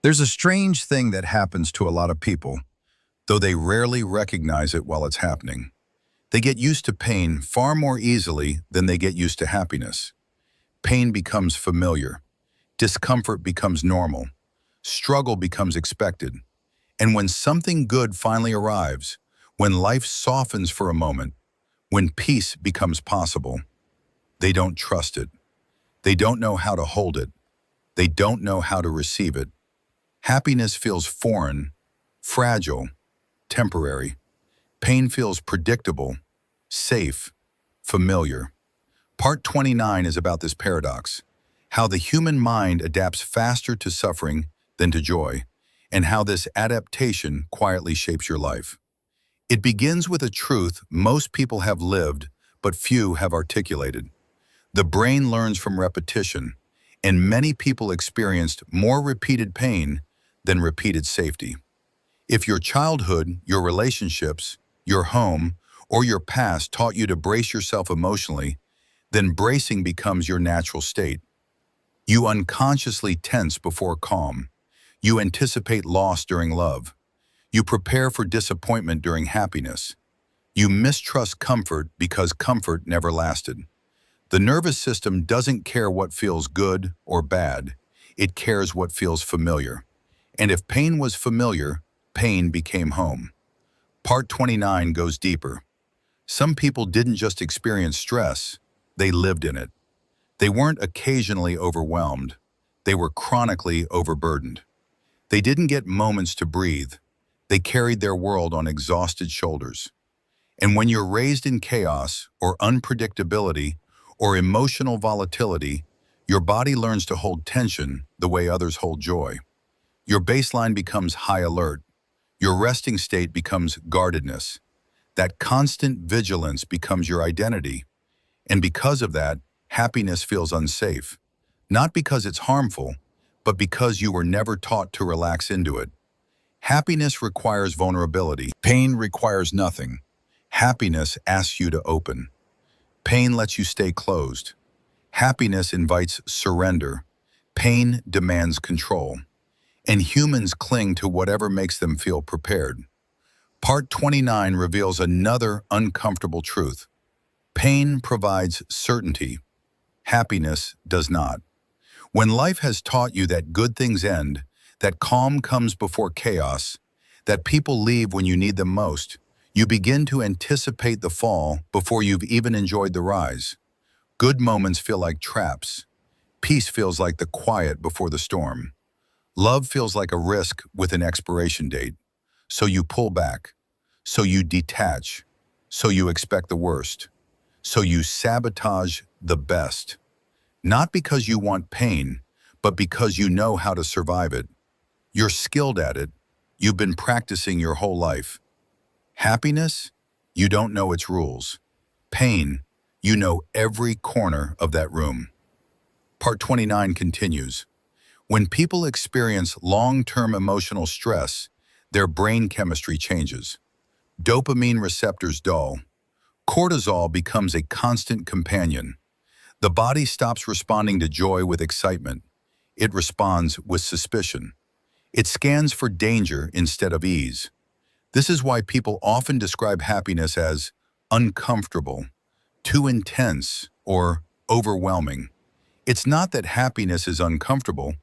There's a strange thing that happens to a lot of people, though they rarely recognize it while it's happening. They get used to pain far more easily than they get used to happiness. Pain becomes familiar. Discomfort becomes normal. Struggle becomes expected. And when something good finally arrives, when life softens for a moment, when peace becomes possible, they don't trust it. They don't know how to hold it. They don't know how to receive it. Happiness feels foreign, fragile, temporary. Pain feels predictable, safe, familiar. Part 29 is about this paradox, how the human mind adapts faster to suffering than to joy, and how this adaptation quietly shapes your life. It begins with a truth most people have lived, but few have articulated. The brain learns from repetition, and many people experienced more repeated pain than repeated safety. If your childhood, your relationships, your home, or your past taught you to brace yourself emotionally, then bracing becomes your natural state. You unconsciously tense before calm. You anticipate loss during love. You prepare for disappointment during happiness. You mistrust comfort because comfort never lasted. The nervous system doesn't care what feels good or bad. It cares what feels familiar. And if pain was familiar, pain became home. Part 29 goes deeper. Some people didn't just experience stress, they lived in it. They weren't occasionally overwhelmed. They were chronically overburdened. They didn't get moments to breathe. They carried their world on exhausted shoulders. And when you're raised in chaos or unpredictability or emotional volatility, your body learns to hold tension the way others hold joy. Your baseline becomes high alert. Your resting state becomes guardedness. That constant vigilance becomes your identity. And because of that, happiness feels unsafe. Not because it's harmful, but because you were never taught to relax into it. Happiness requires vulnerability. Pain requires nothing. Happiness asks you to open. Pain lets you stay closed. Happiness invites surrender. Pain demands control. And humans cling to whatever makes them feel prepared. Part 29 reveals another uncomfortable truth. Pain provides certainty. Happiness does not. When life has taught you that good things end, that calm comes before chaos, that people leave when you need them most, you begin to anticipate the fall before you've even enjoyed the rise. Good moments feel like traps. Peace feels like the quiet before the storm. Love feels like a risk with an expiration date. So you pull back. So you detach. So you expect the worst. So you sabotage the best. Not because you want pain, but because you know how to survive it. You're skilled at it. You've been practicing your whole life. Happiness? You don't know its rules. Pain? You know every corner of that room. Part 29 continues. When people experience long-term emotional stress, their brain chemistry changes. Dopamine receptors dull. Cortisol becomes a constant companion. The body stops responding to joy with excitement. It responds with suspicion. It scans for danger instead of ease. This is why people often describe happiness as uncomfortable, too intense, or overwhelming. It's not that happiness is uncomfortable.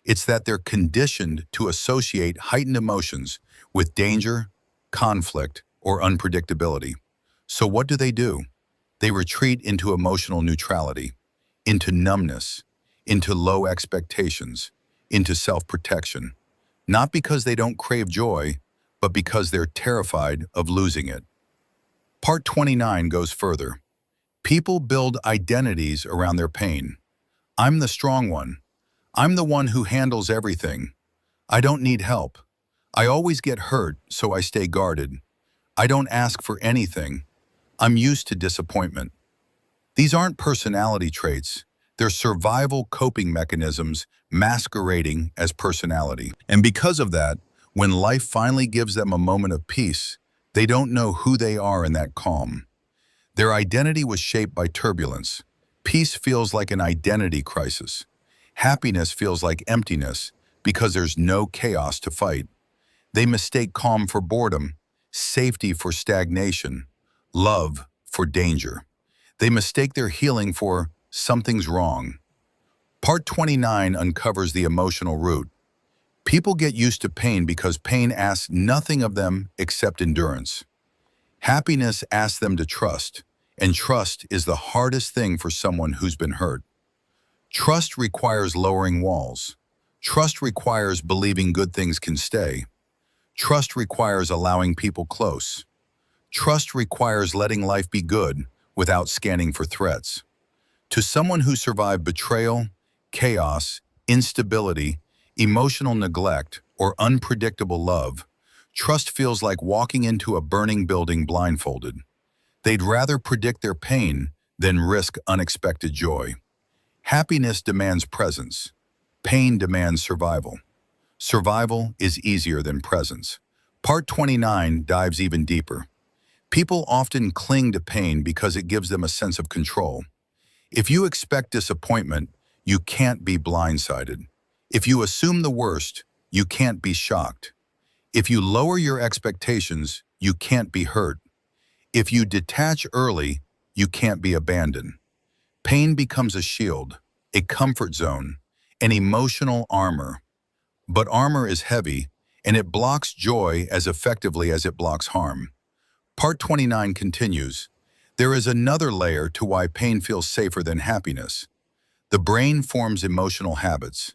It's that they're conditioned to associate heightened emotions with danger, conflict, or unpredictability. So what do? They retreat into emotional neutrality, into numbness, into low expectations, into self-protection. Not because they don't crave joy, but because they're terrified of losing it. Part 29 goes further. People build identities around their pain. I'm the strong one. I'm the one who handles everything. I don't need help. I always get hurt, so I stay guarded. I don't ask for anything. I'm used to disappointment. These aren't personality traits. They're survival coping mechanisms masquerading as personality. And because of that, when life finally gives them a moment of peace, they don't know who they are in that calm. Their identity was shaped by turbulence. Peace feels like an identity crisis. Happiness feels like emptiness because there's no chaos to fight. They mistake calm for boredom, safety for stagnation, love for danger. They mistake their healing for something's wrong. Part 29 uncovers the emotional root. People get used to pain because pain asks nothing of them except endurance. Happiness asks them to trust, and trust is the hardest thing for someone who's been hurt. Trust requires lowering walls. Trust requires believing good things can stay. Trust requires allowing people close. Trust requires letting life be good without scanning for threats. To someone who survived betrayal, chaos, instability, emotional neglect, or unpredictable love, trust feels like walking into a burning building blindfolded. They'd rather predict their pain than risk unexpected joy. Happiness demands presence. Pain demands survival. Survival is easier than presence. Part 29 dives even deeper. People often cling to pain because it gives them a sense of control. If you expect disappointment, you can't be blindsided. If you assume the worst, you can't be shocked. If you lower your expectations, you can't be hurt. If you detach early, you can't be abandoned. Pain becomes a shield, a comfort zone, an emotional armor. But armor is heavy, and it blocks joy as effectively as it blocks harm. Part 29 continues. There is another layer to why pain feels safer than happiness. The brain forms emotional habits.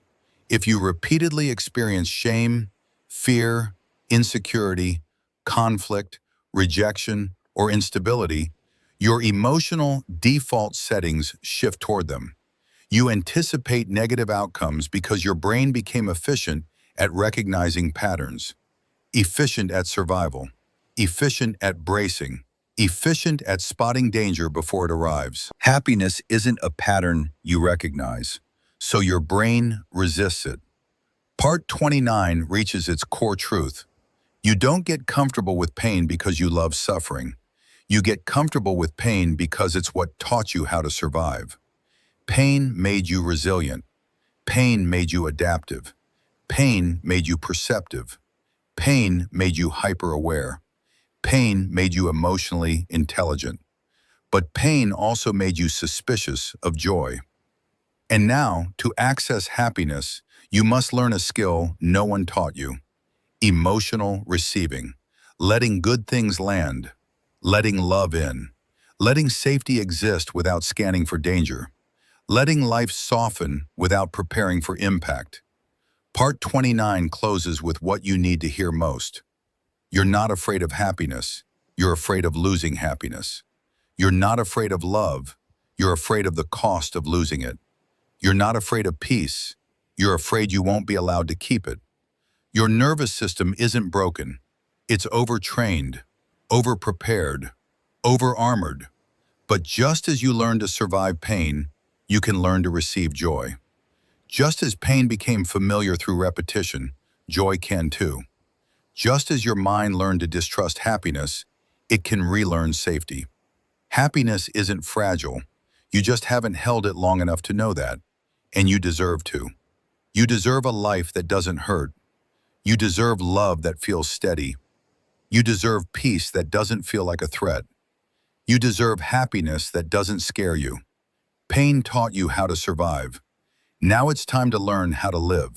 If you repeatedly experience shame, fear, insecurity, conflict, rejection, or instability, your emotional default settings shift toward them. You anticipate negative outcomes because your brain became efficient at recognizing patterns, efficient at survival, efficient at bracing, efficient at spotting danger before it arrives. Happiness isn't a pattern you recognize, so your brain resists it. Part 29 reaches its core truth. You don't get comfortable with pain because you love suffering. You get comfortable with pain because it's what taught you how to survive. Pain made you resilient. Pain made you adaptive. Pain made you perceptive. Pain made you hyper-aware. Pain made you emotionally intelligent. But pain also made you suspicious of joy. And now, to access happiness, you must learn a skill no one taught you. Emotional receiving. Letting good things land. Letting love in. Letting safety exist without scanning for danger. Letting life soften without preparing for impact. Part 29 closes with what you need to hear most. You're not afraid of happiness. You're afraid of losing happiness. You're not afraid of love. You're afraid of the cost of losing it. You're not afraid of peace. You're afraid you won't be allowed to keep it. Your nervous system isn't broken. It's overtrained, overprepared, over-armored. But just as you learn to survive pain, you can learn to receive joy. Just as pain became familiar through repetition, joy can too. Just as your mind learned to distrust happiness, it can relearn safety. Happiness isn't fragile. You just haven't held it long enough to know that. And you deserve to. You deserve a life that doesn't hurt. You deserve love that feels steady. You deserve peace that doesn't feel like a threat. You deserve happiness that doesn't scare you. Pain taught you how to survive. Now it's time to learn how to live.